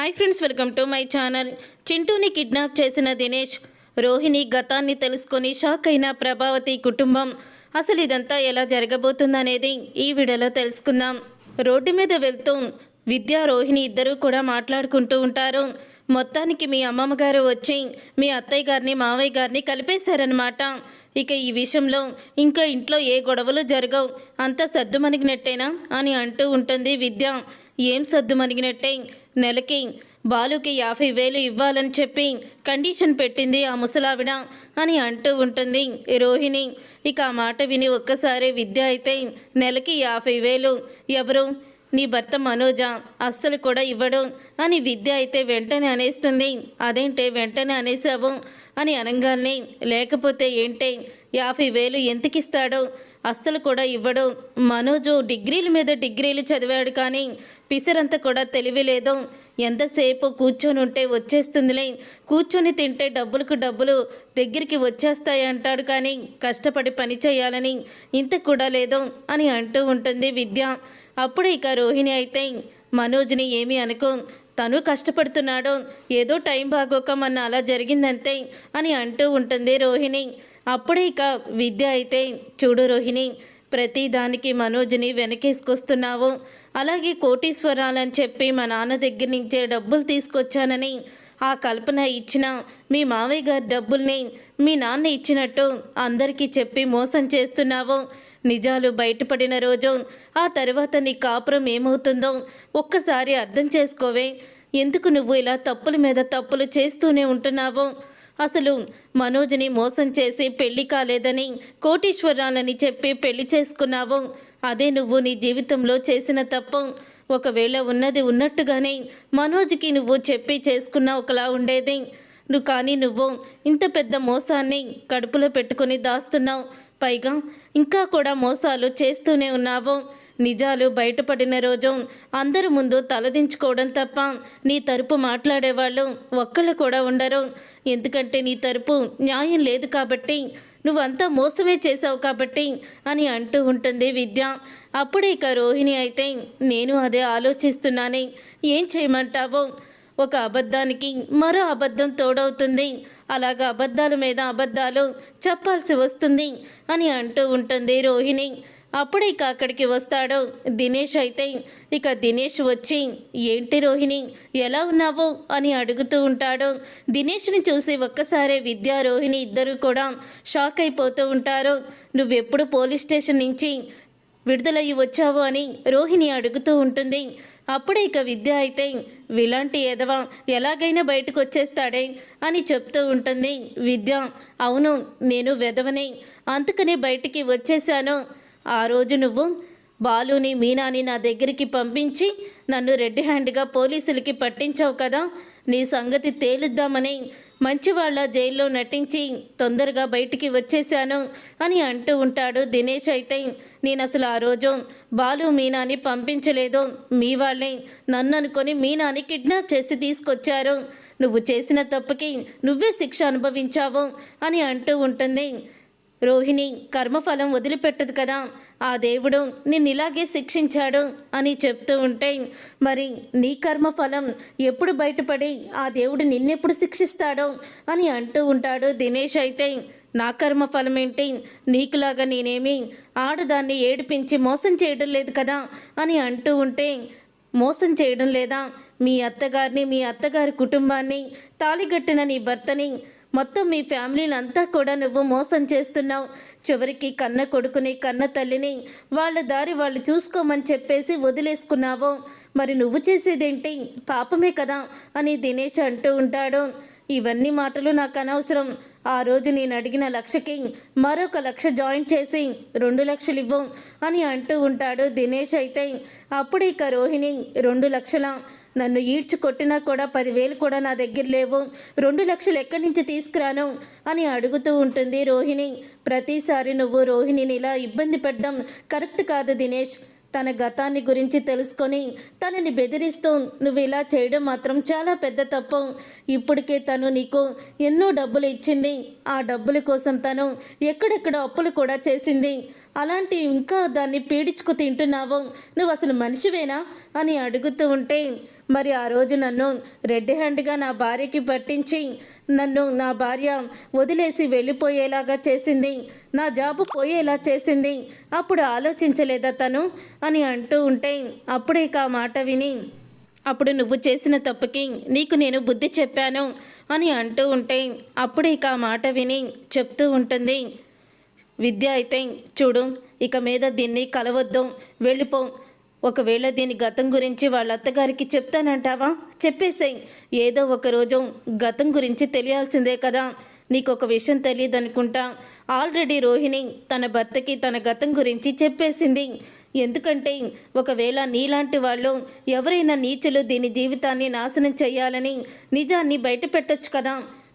Hi friends, welcome to my channel. చింటూని kidnap చేసిన దినేష్, రోహిణి గతాన్ని తెలుసుకొని షాక్ అయిన ప్రభావతి కుటుంబం. అసలు ఇదంతా ఎలా జరగబోతుందనేది ఈ వీడియోలో తెలుసుకుందాం. రోడ్డు మీద వెళ్తూ విద్య, రోహిణి ఇద్దరూ కూడా మాట్లాడుకుంటూ ఉంటారు. మొత్తానికి మీ అమ్మమ్మ గారు వచ్చి మీ అత్తయ్య గారిని, మావయ్య గారిని కలిపేశారనమాట. ఇక ఈ విషయంలో ఇంకా ఇంట్లో ఏ గొడవలు జరగవు, అంతా సర్దుమణిగినట్టేనా అని అంటూ ఉంటుంది విద్య. ఏం సర్దుమణిగినట్టే, నెలకి బాలుకి 50,000 ఇవ్వాలని చెప్పి కండిషన్ పెట్టింది ఆ ముసలావిడ అని అంటూ ఉంటుంది రోహిణి. ఇక ఆ మాట విని ఒక్కసారి విద్య అయితే, నెలకి 50,000 ఎవరు, నీ భర్త మనోజ, అస్సలు కూడా ఇవ్వడు అని విద్య అయితే వెంటనే అనేస్తుంది. అదేంటే వెంటనే అనేసావు అని అనగానే, లేకపోతే ఏంటే 50,000 ఎంతకిస్తాడో, అస్సలు కూడా ఇవ్వడు. మనోజు డిగ్రీల మీద డిగ్రీలు చదివాడు, కానీ పిసరంతా కూడా తెలివి లేదు. ఎంతసేపు కూర్చొని ఉంటే వచ్చేస్తుందిలే, కూర్చొని తింటే డబ్బులకు డబ్బులు దగ్గరికి వచ్చేస్తాయి అంటాడు, కానీ కష్టపడి పని చేయాలని ఇంత కూడా లేదు అని అంటూ ఉంటుంది విద్య. అప్పుడు ఇక రోహిణి అయితే, మనోజ్ని ఏమీ అనుకో, తను కష్టపడుతున్నాడు, ఏదో టైం బాగోక మొన్న అలా జరిగిందంతే అని అంటూ ఉంటుంది రోహిణి. అప్పుడే ఇక విద్య అయితే, చూడు రోహిణి, ప్రతిదానికి మనోజ్ని వెనకేసుకొస్తున్నావు. అలాగే కోటీశ్వరాలని చెప్పి మా నాన్న దగ్గర నుంచే డబ్బులు తీసుకొచ్చానని ఆ కల్పన ఇచ్చిన మీ మావయ్య గారి డబ్బుల్ని మీ నాన్న ఇచ్చినట్టు అందరికీ చెప్పి మోసం చేస్తున్నావు. నిజాలు బయటపడిన రోజు ఆ తర్వాత నీ కాపురం ఏమవుతుందో ఒక్కసారి అర్థం చేసుకోవే. ఎందుకు నువ్వు ఇలా తప్పుల మీద తప్పులు చేస్తూనే ఉంటున్నావు? అసలు మనోజ్ని మోసం చేసి పెళ్లి కాలేదని కోటీశ్వరాలని చెప్పి పెళ్లి చేసుకున్నావు. అదే నువ్వు నీ జీవితంలో చేసిన తప్పు. ఒకవేళ ఉన్నది ఉన్నట్టుగానే మనోజ్కి నువ్వు చెప్పి చేసుకున్న ఒకలా ఉండేది. కానీ నువ్వు ఇంత పెద్ద మోసాన్ని కడుపులో పెట్టుకుని దాస్తున్నావు. పైగా ఇంకా కూడా మోసాలు చేస్తూనే ఉన్నావు. నిజాలు బయటపడిన రోజు అందరి ముందు తలదించుకోవడం తప్ప నీ తరపు మాట్లాడేవాళ్ళు ఒక్కళ్ళు కూడా ఉండరు. ఎందుకంటే నీ తరపు న్యాయం లేదు కాబట్టి, నువ్వంతా మోసమే చేసావు కాబట్టి అని అంటూ ఉంటుంది విద్య. అప్పుడే ఇక రోహిణి అయితే, నేను అదే ఆలోచిస్తున్నానే, ఏం చేయమంటావో? ఒక అబద్ధానికి మరో అబద్ధం తోడవుతుంది, అలాగా అబద్ధాల మీద అబద్ధాలు చెప్పాల్సి వస్తుంది అని అంటూ ఉంటుంది రోహిణి. అప్పుడు ఇక అక్కడికి వస్తాడు దినేష్. అయితే ఇక దినేష్ వచ్చి, ఏంటి రోహిణి ఎలా ఉన్నావు అని అడుగుతూ ఉంటాడు. దినేష్ని చూసి ఒక్కసారే విద్య, రోహిణి ఇద్దరు కూడా షాక్ అయిపోతూ ఉంటారు. నువ్వెప్పుడు పోలీస్ స్టేషన్ నుంచి విడుదలయ్యి వచ్చావు అని రోహిణి అడుగుతూ ఉంటుంది. అప్పుడే ఇక విద్య అయితే, విలాంటి ఎదవ ఎలాగైనా బయటకు వచ్చేస్తాడే అని చెప్తూ ఉంటుంది విద్య. అవును, నేను వెదవనే, అందుకనే బయటికి వచ్చేసాను. ఆ రోజు నువ్వు బాలుని, మీనాని నా దగ్గరికి పంపించి నన్ను రెడ్ హ్యాండ్గా పోలీసులకి పట్టించావు కదా. నీ సంగతి తేలుద్దామని మంచివాళ్ళ జైల్లో నటించి తొందరగా బయటికి వచ్చేసాను అని అంటూ ఉంటాడు దినేష్. అయితే నేను అసలు ఆ రోజు బాలు, మీనాని పంపించలేదు. మీ వాళ్ళే నన్ను అనుకొని మీనాని కిడ్నాప్ చేసి తీసుకొచ్చారు. నువ్వు చేసిన తప్పుకి నువ్వే శిక్ష అనుభవించావు అని అంటూ ఉంటుంది రోహిణి. కర్మఫలం వదిలిపెట్టదు కదా, ఆ దేవుడు నిన్ను ఇలాగే శిక్షించాడు అని చెప్తూ ఉంటే, మరి నీ కర్మఫలం ఎప్పుడు బయటపడి ఆ దేవుడు నిన్నెప్పుడు శిక్షిస్తాడో అని అంటూ ఉంటాడు దినేష్. అయితే నా కర్మఫలం ఏంటి, నీకులాగా నేనేమి ఆడదాన్ని ఏడిపించి మోసం చేయడం లేదు కదా అని అంటూ ఉంటే, మోసం చేయడం లేదా? మీ అత్తగారిని, మీ అత్తగారి కుటుంబాన్ని, తాళిగట్టిన నీ భర్తని, మొత్తం మీ ఫ్యామిలీని అంతా కూడా నువ్వు మోసం చేస్తున్నావు. చివరికి కన్న కొడుకుని, కన్న తల్లిని వాళ్ళ దారి వాళ్ళు చూసుకోమని చెప్పేసి వదిలేసుకున్నావు. మరి నువ్వు చేసేదేంటి, పాపమే కదా అని దినేష్ అంటూ ఉంటాడు. ఇవన్నీ మాటలు నాకు అనవసరం. ఆ రోజు నేను అడిగిన 1,00,000కి మరొక 1,00,000 జాయిన్ చేసి 2,00,000 ఇవ్వు అని అంటూ ఉంటాడు దినేష్. అయితే అప్పుడు ఇక రోహిణి, 2,00,000? నన్ను ఈడ్చి కొట్టినా కూడా 10,000 కూడా నా దగ్గర లేవు, 2,00,000 ఎక్కడి నుంచి తీసుకురాను అని అడుగుతూ ఉంటుంది రోహిణి. ప్రతిసారి నువ్వు రోహిణిని ఇలా ఇబ్బంది పెట్టడం కరెక్ట్ కాదు దినేష్. తన గతాన్ని గురించి తెలుసుకొని తనని బెదిరిస్తూ నువ్వు ఇలా చేయడం మాత్రం చాలా పెద్ద తప్పు. ఇప్పటికే తను నీకు ఎన్నో డబ్బులు ఇచ్చింది. ఆ డబ్బుల కోసం తను ఎక్కడెక్కడ అప్పులు కూడా చేసింది. అలాంటి ఇంకా దాన్ని పీడించుకు తింటున్నావు. నువ్వు అసలు మనిషివేనా అని అడుగుతూ ఉంటే, మరి ఆ రోజు నన్ను రెడ్ హ్యాండ్గా నా భార్యకి పట్టించి నన్ను నా భార్య వదిలేసి వెళ్ళిపోయేలాగా చేసింది, నా జాబు పోయేలా చేసింది. అప్పుడు ఆలోచించలేదా తను అని అంటూ ఉంటే అప్పుడే ఆ మాట విని అప్పుడు నువ్వు చేసిన తప్పుకి నీకు నేను బుద్ధి చెప్పాను అని అంటూ ఉంటే అప్పుడే ఆ మాట విని చెప్తూ ఉంటుంది విద్య అయితే చూడు, ఇక మీద దీన్ని కలవద్దు, వెళ్ళిపో. ఒకవేళ దీని గతం గురించి వాళ్ళ అత్తగారికి చెప్తానంటావా? చెప్పేసేయ్. ఏదో ఒకరోజు గతం గురించి తెలియాల్సిందే కదా. నీకు ఒక విషయం తెలియదు అనుకుంటా. ఆల్రెడీ రోహిణి తన భర్తకి తన గతం గురించి చెప్పేసింది. ఎందుకంటే ఒకవేళ నీలాంటి వాళ్ళు ఎవరైనా నీచులు దీని జీవితాన్ని నాశనం చేయాలని నిజాన్ని బయట పెట్టొచ్చు కదా.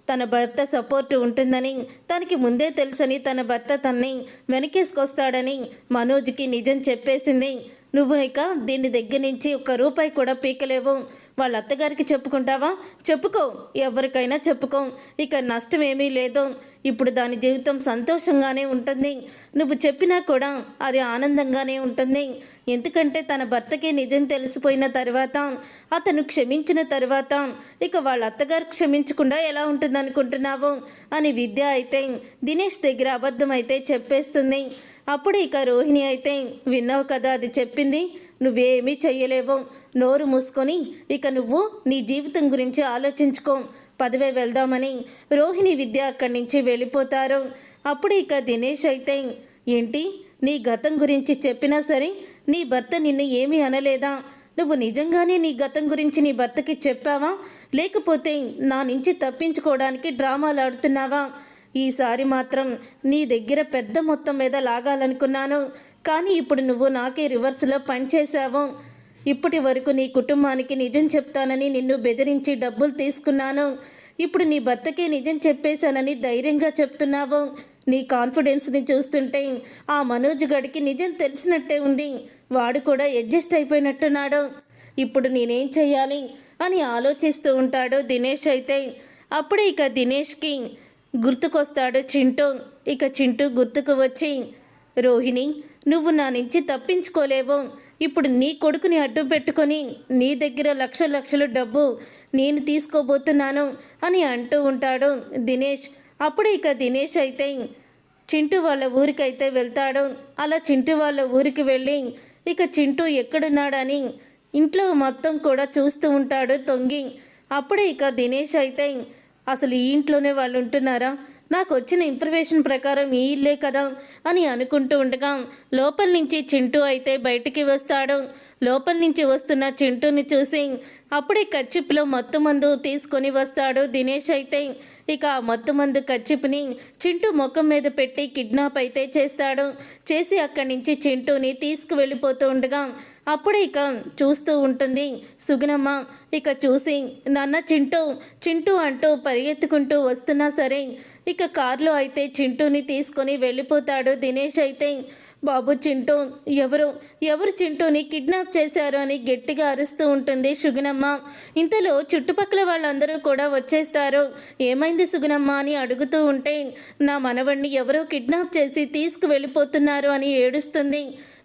తన భర్త సపోర్ట్ ఉంటుందని తనకి ముందే తెలుసని తన భర్త తన్ని వెనకేసుకొస్తాడని మనోజ్కి నిజం చెప్పేసింది. నువ్వు ఇక దీని దగ్గర నుంచి ఒక్క రూపాయి కూడా పీకలేవు. వాళ్ళ అత్తగారికి చెప్పుకుంటావా? చెప్పుకో, ఎవరికైనా చెప్పుకో. ఇక నష్టం ఏమీ లేదు. ఇప్పుడు దాని జీవితం సంతోషంగానే ఉంటుంది. నువ్వు చెప్పినా కూడా అది ఆనందంగానే ఉంటుంది. ఎందుకంటే తన భర్తకి నిజం తెలిసిపోయిన తర్వాత, అతను క్షమించిన తర్వాత ఇక వాళ్ళ అత్తగారు క్షమించకుండా ఎలా ఉంటుందనుకుంటున్నావు అని విద్య అయితే దినేష్ దగ్గర అబద్ధం అయితే చెప్పేస్తుంది. అప్పుడు ఇక రోహిణి అయితే విన్నావు కదా అది చెప్పింది, నువ్వేమీ చెయ్యలేవు, నోరు మూసుకొని ఇక నువ్వు నీ జీవితం గురించి ఆలోచించుకో, పదవే వెళ్దామని రోహిణి విద్య అక్కడి నుంచి వెళ్ళిపోతారు. అప్పుడు ఇక దినేష్ అయితే ఏంటి నీ గతం గురించి చెప్పినా సరే నీ భర్త నిన్ను ఏమీ అనలేదా? నువ్వు నిజంగానే నీ గతం గురించి నీ భర్తకి చెప్పావా, లేకపోతే నా నుంచి తప్పించుకోవడానికి డ్రామాలు ఆడుతున్నావా? ఈసారి మాత్రం నీ దగ్గర పెద్ద మొత్తం మీద లాగాలనుకున్నాను, కానీ ఇప్పుడు నువ్వు నాకే రివర్స్లో పనిచేశావు. ఇప్పటి వరకు నీ కుటుంబానికి నిజం చెప్తానని నిన్ను బెదిరించి డబ్బులు తీసుకున్నాను. ఇప్పుడు నీ భర్తకే నిజం చెప్పేశానని ధైర్యంగా చెప్తున్నావు. నీ కాన్ఫిడెన్స్ని చూస్తుంటే ఆ మనోజ్ గడికి నిజం తెలిసినట్టే ఉంది. వాడు కూడా అడ్జస్ట్ అయిపోయినట్టున్నాడు. ఇప్పుడు నేనేం చెయ్యాలి అని ఆలోచిస్తూ ఉంటాడు దినేష్ అయితే. అప్పుడే ఇక దినేష్కి గుర్తుకొస్తాడు చింటూ. ఇక చింటూ గుర్తుకు వచ్చి, రోహిణి నువ్వు నా నుంచి తప్పించుకోలేవు. ఇప్పుడు నీ కొడుకుని అడ్డు పెట్టుకొని నీ దగ్గర లక్షలు డబ్బు నేను తీసుకోబోతున్నాను అని అంటూ ఉంటాడు దినేష్. అప్పుడు ఇక దినేష్ అయితే చింటూ వాళ్ళ ఊరికైతే వెళ్తాడు. అలా చింటూ వాళ్ళ ఊరికి వెళ్ళి ఇక చింటూ ఎక్కడున్నాడని ఇంట్లో మొత్తం కూడా చూస్తూ ఉంటాడు తొంగి. అప్పుడే ఇక దినేష్ అయితే అసలు ఈ ఇంట్లోనే వాళ్ళు ఉంటున్నారా, నాకు వచ్చిన ఇన్ఫర్మేషన్ ప్రకారం ఈ ఇల్లే కదా అని అనుకుంటూ ఉండగా లోపల నుంచి చింటూ అయితే బయటికి వస్తాడు. లోపల నుంచి వస్తున్న చింటూని చూసి అప్పుడే కచ్చిప్లో మత్తు మందు తీసుకొని వస్తాడు దినేష్ అయితే. ఇక ఆ మత్తు మందు కచ్చిప్ని చింటూ ముఖం మీద పెట్టి కిడ్నాప్ అయితే చేస్తాడు. చేసి అక్కడి నుంచి చింటూని తీసుకువెళ్ళిపోతూ ఉండగా అప్పుడే ఇక చూస్తూ ఉంటుంది సుగుణమ్మ. ఇక చూసి నాన్న చింటూ చింటూ అంటూ పరిగెత్తుకుంటూ వస్తున్నా సరే ఇక కారులో అయితే చింటూని తీసుకొని వెళ్ళిపోతాడు దినేష్ అయితే. బాబు చింటూ ఎవరు చింటూని కిడ్నాప్ చేశారు అని గట్టిగా అరుస్తూ ఉంటుంది సుగుణమ్మ. ఇంతలో చుట్టుపక్కల వాళ్ళందరూ కూడా వచ్చేస్తారు. ఏమైంది సుగుణమ్మ అని అడుగుతూ ఉంటే నా మనవణ్ణి ఎవరో కిడ్నాప్ చేసి తీసుకువెళ్ళిపోతున్నారు అని ఏడుస్తుంది.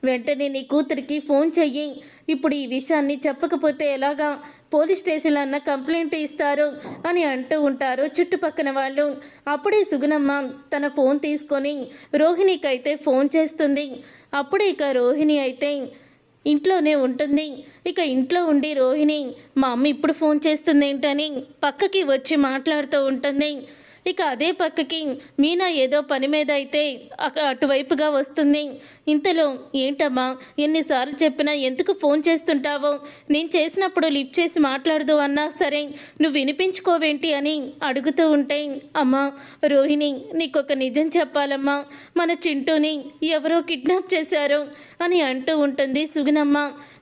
వెంటనే నీ కూతురికి ఫోన్ చెయ్యి. ఇప్పుడు ఈ విషయాన్ని చెప్పకపోతే ఎలాగా, పోలీస్ స్టేషన్లో అన్న కంప్లైంట్ ఇస్తారు అని అంటూ ఉంటారు చుట్టుపక్కన వాళ్ళు. అప్పుడే సుగుణమ్మ తన ఫోన్ తీసుకొని రోహిణికి అయితే ఫోన్ చేస్తుంది. అప్పుడే ఇక రోహిణి అయితే ఇంట్లోనే ఉంటుంది. ఇక ఇంట్లో ఉండి రోహిణి మా అమ్మ ఇప్పుడు ఫోన్ చేస్తుంది ఏంటని పక్కకి వచ్చి మాట్లాడుతూ ఉంటుంది. ఇక అదే పక్కకి మీనా ఏదో పని మీద అయితే అటువైపుగా వస్తుంది. ఇంతలో ఏంటమ్మా ఎన్నిసార్లు చెప్పినా ఎందుకు ఫోన్ చేస్తుంటావో, నేను చేసినప్పుడు లిఫ్ట్ చేసి మాట్లాడదు అన్నా సరే నువ్వు వినిపించుకోవేంటి అని అడుగుతూ ఉంటే అమ్మా రోహిణి నీకొక నిజం చెప్పాలమ్మా, మన చింటూని ఎవరో కిడ్నాప్ చేశారు అని అంటూ ఉంటుంది సుగుణమ్మ.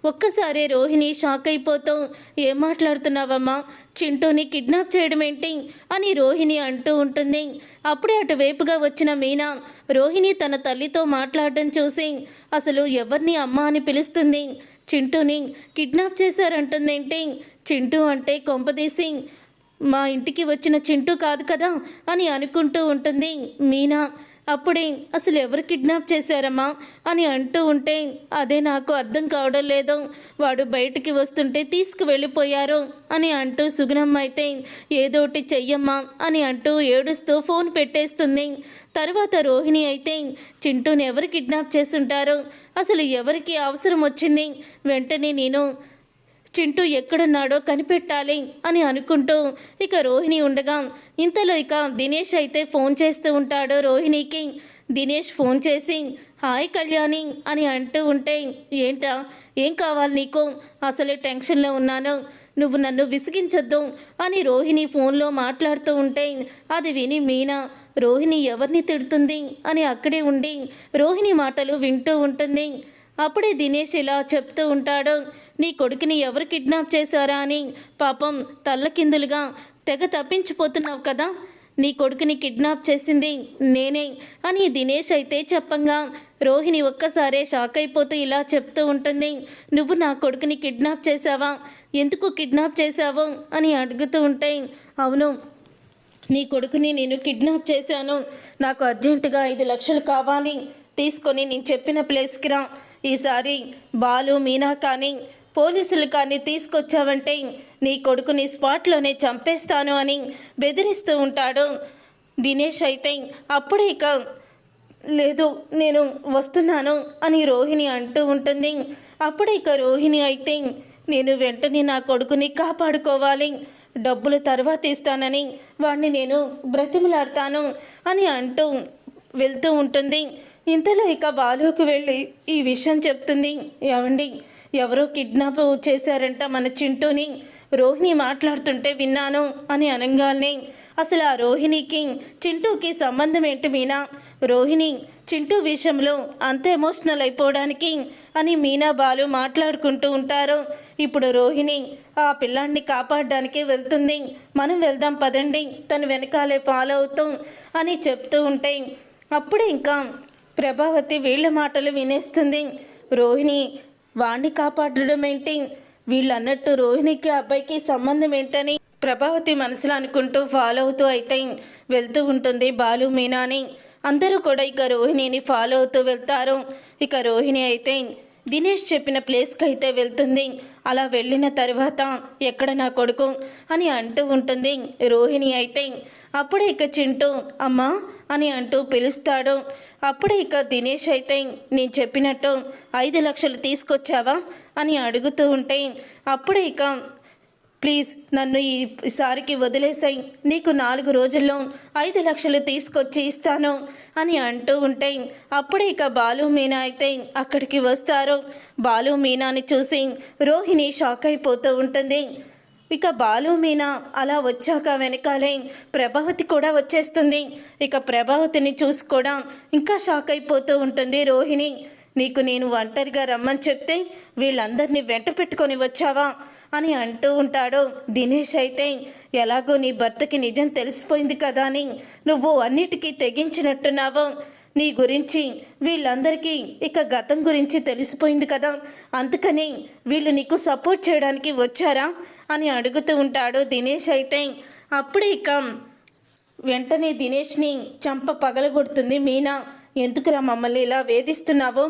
ఒక్కసారి రోహిణి షాక్ అయిపోతూ ఏం మాట్లాడుతున్నావమ్మా, చింటూని కిడ్నాప్ చేయడం ఏంటి అని రోహిణి అంటూ ఉంటుంది. అప్పుడే అటువైపుగా వచ్చిన మీనా రోహిణి తన తల్లితో మాట్లాడడం చూసి అసలు ఎవరిని అమ్మ అని పిలుస్తుంది, చింటూని కిడ్నాప్ చేశారంటుందేంటి, చింటూ అంటే కొంపదీసి మా ఇంటికి వచ్చిన చింటూ కాదు కదా అని అనుకుంటూ ఉంటుంది మీనా. అప్పుడే అసలు ఎవరు కిడ్నాప్ చేశారమ్మా అని అంటూ ఉంటే అదే నాకు అర్థం కావడం లేదు, వాడు బయటికి వస్తుంటే తీసుకువెళ్ళిపోయారు అని అంటూ సుగుణమ్మ అయితే ఏదోటి చెయ్యమ్మా అని అంటూ ఏడుస్తూ ఫోన్ పెట్టేస్తుంది. తర్వాత రోహిణి అయితే చింటూని ఎవరు కిడ్నాప్ చేస్తుంటారు, అసలు ఎవరికి అవసరం వచ్చింది, వెంటనే నేను చింటూ ఎక్కడున్నాడో కనిపెట్టాలి అని అనుకుంటూ ఇక రోహిణి ఉండగా ఇంతలో ఇక దినేష్ అయితే ఫోన్ చేస్తూ ఉంటాడు రోహిణికి. దినేష్ ఫోన్ చేసి హాయ్ కళ్యాణి అని అంటూ ఉంటే ఏంటా, ఏం కావాలి నీకు, అసలే టెన్షన్లో ఉన్నాను, నువ్వు నన్ను విసిగించొద్దు అని రోహిణి ఫోన్లో మాట్లాడుతూ ఉంటే అది విని మీనా రోహిణి ఎవరిని తిడుతుంది అని అక్కడే ఉండి రోహిణి మాటలు వింటూ ఉంటుంది. అప్పుడే దినేష్ ఇలా చెప్తూ ఉంటాడు, నీ కొడుకుని ఎవరు కిడ్నాప్ చేశారా అని పాపం తల్లకిందులుగా తెగ తప్పించిపోతున్నావు కదా, నీ కొడుకుని కిడ్నాప్ చేసింది నేనే అని దినేష్ అయితే చెప్పంగా రోహిణి ఒక్కసారే షాక్ అయిపోతూ ఇలా చెప్తూ ఉంటుంది, నువ్వు నా కొడుకుని కిడ్నాప్ చేశావా, ఎందుకు కిడ్నాప్ చేశావు అని అడుగుతూ ఉంటే అవును, నీ కొడుకుని నేను కిడ్నాప్ చేశాను, నాకు అర్జెంటుగా 5 లక్షలు కావాలి, తీసుకొని నేను చెప్పిన ప్లేస్కి రా, ఈసారి బాలు మీనా కానీ పోలీసులు కానీ తీసుకొచ్చావంటే నీ కొడుకుని స్పాట్లోనే చంపేస్తాను అని బెదిరిస్తూ ఉంటాడు దినేష్. అయితే అప్పుడే ఇక లేదు నేను వస్తున్నాను అని రోహిణి అంటూ ఉంటుంది. అప్పుడే ఇక రోహిణి అయితే నేను వెంటనే నా కొడుకుని కాపాడుకోవాలి, డబ్బులు తర్వాత ఇస్తానని వాడిని నేను బ్రతిమలాడతాను అని అంటూ వెళ్తూ ఉంటుంది. ఇంతలో ఇక బాలుకు వెళ్ళి ఈ విషయం చెప్తుంది. ఏవండి, ఎవరో కిడ్నాప్ చేశారంట మన చింటూని, రోహిణి మాట్లాడుతుంటే విన్నాను అని అనగానే అసలు ఆ రోహిణికి చింటూకి సంబంధం ఏంటి మీనా, రోహిణి చింటూ విషయంలో అంత ఎమోషనల్ అయిపోవడానికి అని మీనా బాలు మాట్లాడుకుంటూ ఉంటారు. ఇప్పుడు రోహిణి ఆ పిల్లాన్ని కాపాడడానికి వెళ్తుంది, మనం వెళ్దాం పదండి, తను వెనకాలే ఫాలో అవుతూ అని చెప్తూ ఉంటే అప్పుడే ఇంకా ప్రభావతి వీళ్ళ మాటలు వినేస్తుంది. రోహిణి వాణ్ణి కాపాడడం ఏంటి, వీళ్ళన్నట్టు రోహిణికి అబ్బాయికి సంబంధం ఏంటని ప్రభావతి మనసులో అనుకుంటూ ఫాలో అవుతూ అయితే వెళ్తూ ఉంటుంది బాలు మీనాని. అందరూ కూడా ఇక రోహిణిని ఫాలో అవుతూ వెళ్తారు. ఇక రోహిణి అయితే దినేష్ చెప్పిన ప్లేస్కి అయితే వెళ్తుంది. అలా వెళ్ళిన తర్వాత ఎక్కడ నా కొడుకు అని అంటూ ఉంటుంది రోహిణి అయితే. అప్పుడే ఇక చింటూ అమ్మా అని అంటూ పిలుస్తాడు. అప్పుడే ఇక దినేష్ అయితే నేను చెప్పినట్టు 5 లక్షలు తీసుకొచ్చావా అని అడుగుతూ ఉంటే అప్పుడే ఇక ప్లీజ్ నన్ను ఈసారికి వదిలేసాయి, నీకు 4 రోజుల్లో 5 లక్షలు తీసుకొచ్చి ఇస్తాను అని అంటూ ఉంటే అప్పుడే ఇక బాలు మీనా అయితే అక్కడికి వస్తారు. బాలు మీనాని చూసి రోహిణి షాక్ అయిపోతూ ఉంటుంది. ఇక బాలు మీనా అలా వచ్చాక వెనకాలే ప్రభావతి కూడా వచ్చేస్తుంది. ఇక ప్రభావతిని చూసి కూడా ఇంకా షాక్ అయిపోతూ ఉంటుంది రోహిణి. నీకు నేను ఒంటరిగా రమ్మని చెప్తే వీళ్ళందరినీ వెంట పెట్టుకొని వచ్చావా అని అంటూ ఉంటాడు దినేష్. అయితే ఎలాగో నీ భర్తకి నిజం తెలిసిపోయింది కదా అని నువ్వు అన్నిటికీ తెగించినట్టున్నావు, నీ గురించి వీళ్ళందరికీ ఇక గతం గురించి తెలిసిపోయింది కదా, అందుకని వీళ్ళు నీకు సపోర్ట్ చేయడానికి వచ్చారా అని అడుగుతూ ఉంటాడు దినేష్. అయితే అప్పుడే ఇక వెంటనే దినేష్ని చంప పగలగొడుతుంది మీనా. ఎందుకురా మమ్మల్ని ఇలా వేధిస్తున్నావు,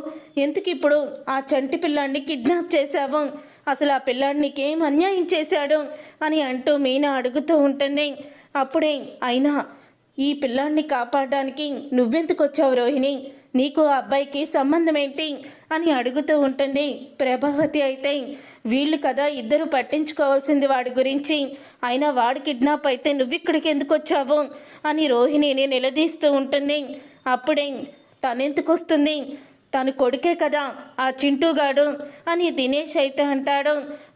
ఎందుకు ఇప్పుడు ఆ చంటి పిల్లాడిని కిడ్నాప్ చేశావు, అసలు ఆ పిల్లాడికి ఏం అన్యాయం చేశాడు అని అంటూ మీనా అడుగుతూ ఉంటుంది. అప్పుడే అయినా ఈ పిల్లాడిని కాపాడడానికి నువ్వెందుకు వచ్చావు రోహిణి, నీకు ఆ అబ్బాయికి సంబంధం ఏంటి అని అడుగుతూ ఉంటుంది ప్రభావతి. అయితే వీళ్ళు కదా ఇద్దరు పట్టించుకోవాల్సింది వాడి గురించి, అయినా వాడు కిడ్నాప్ అయితే నువ్విక్కడికి ఎందుకు వచ్చావు అని రోహిణిని నిలదీస్తూ ఉంటుంది. అప్పుడే తనెందుకు వస్తుంది, తను కొడుకే కదా ఆ చింటూగాడు అని దినేష్ అయితే అంటాడు.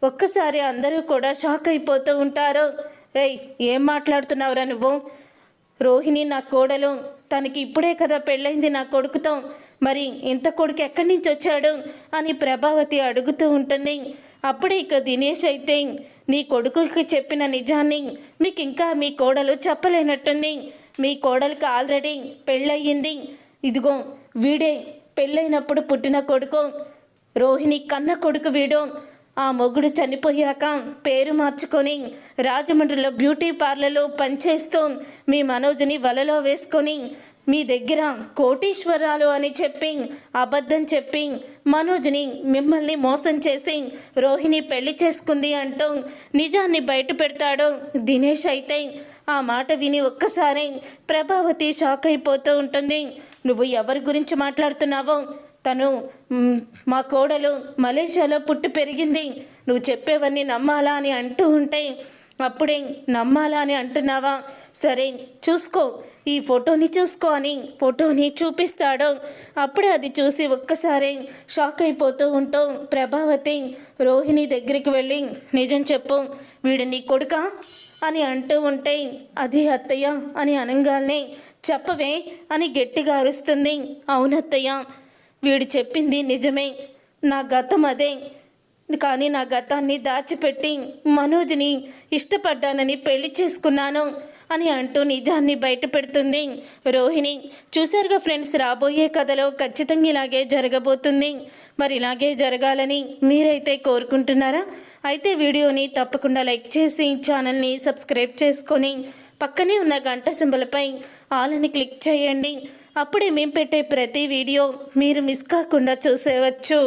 ఒక్కసారి అందరూ కూడా షాక్ అయిపోతూ ఉంటారు. ఏయ్ ఏం మాట్లాడుతున్నావురా నువ్వు, రోహిణి నా కోడలు, తనకి ఇప్పుడే కదా పెళ్ళైంది నా కొడుకుతో, మరి ఇంత కొడుకు ఎక్కడి నుంచి వచ్చాడు అని ప్రభావతి అడుగుతూ ఉంటుంది. అప్పుడే ఇక దినేష్ అయితే నీ కొడుకుకి చెప్పిన నిజాన్ని మీకు ఇంకా మీ కోడలు చెప్పలేనట్టుంది, మీ కోడలికి ఆల్రెడీ పెళ్ళయింది, ఇదిగో వీడే పెళ్ళైనప్పుడు పుట్టిన కొడుకు, రోహిణి కన్న కొడుకు వీడు, ఆ మొగుడు చనిపోయాక పేరు మార్చుకొని రాజమండ్రిలో బ్యూటీ పార్లర్లో పనిచేస్తూ మీ మనోజ్ని వలలో వేసుకొని మీ దగ్గర కోటీశ్వరాలు అని చెప్పి అబద్ధం చెప్పి మనోజ్ని మిమ్మల్ని మోసం చేసి రోహిణి పెళ్లి చేసుకుంది అంటూ నిజాన్ని బయట పెడతాడు దినేష్. అయితే ఆ మాట విని ఒక్కసారి ప్రభావతి షాక్ అయిపోతూ ఉంటుంది. నువ్వు ఎవరి గురించి మాట్లాడుతున్నావో? తను మా కోడలు మలేషియాలో పుట్టి పెరిగింది, నువ్వు చెప్పేవన్నీ నమ్మాలా అని అంటూ ఉంటే అప్పుడే నమ్మాలా అని అంటున్నావా? సరే చూసుకో, ఈ ఫోటోని చూసుకో అని ఫోటోని చూపిస్తాడు. అప్పుడే అది చూసి ఒక్కసారి షాక్ అయిపోతూ ఉంటూ ప్రభావతి రోహిణి దగ్గరికి వెళ్ళి నిజం చెప్పు, వీడు నీ కొడుకా అని అంటూ ఉంటే అది అత్తయ్య అని అనగానే చెప్పవే అని గట్టిగా అరుస్తుంది. అవునత్తయ్య, వీడు చెప్పింది నిజమే, నా గతం అదే, కానీ నా గతాన్ని దాచిపెట్టి మనోజ్ని ఇష్టపడ్డానని పెళ్లి చేసుకున్నాను అని అంటూ నిజాన్ని బయట పెడుతుంది రోహిణి. చూసారుగా ఫ్రెండ్స్, రాబోయే కథలో ఖచ్చితంగా ఇలాగే జరగబోతుంది. మరి ఇలాగే జరగాలని మీరైతే కోరుకుంటున్నారా? అయితే వీడియోని తప్పకుండా లైక్ చేసి ఛానల్ని సబ్స్క్రైబ్ చేసుకొని పక్కనే ఉన్న గంట సింబల్పై ఆల్ అని క్లిక్ చేయండి. అప్పుడే మేము పెట్టే ప్రతి వీడియో మీరు మిస్ కాకుండా చూసేవచ్చు.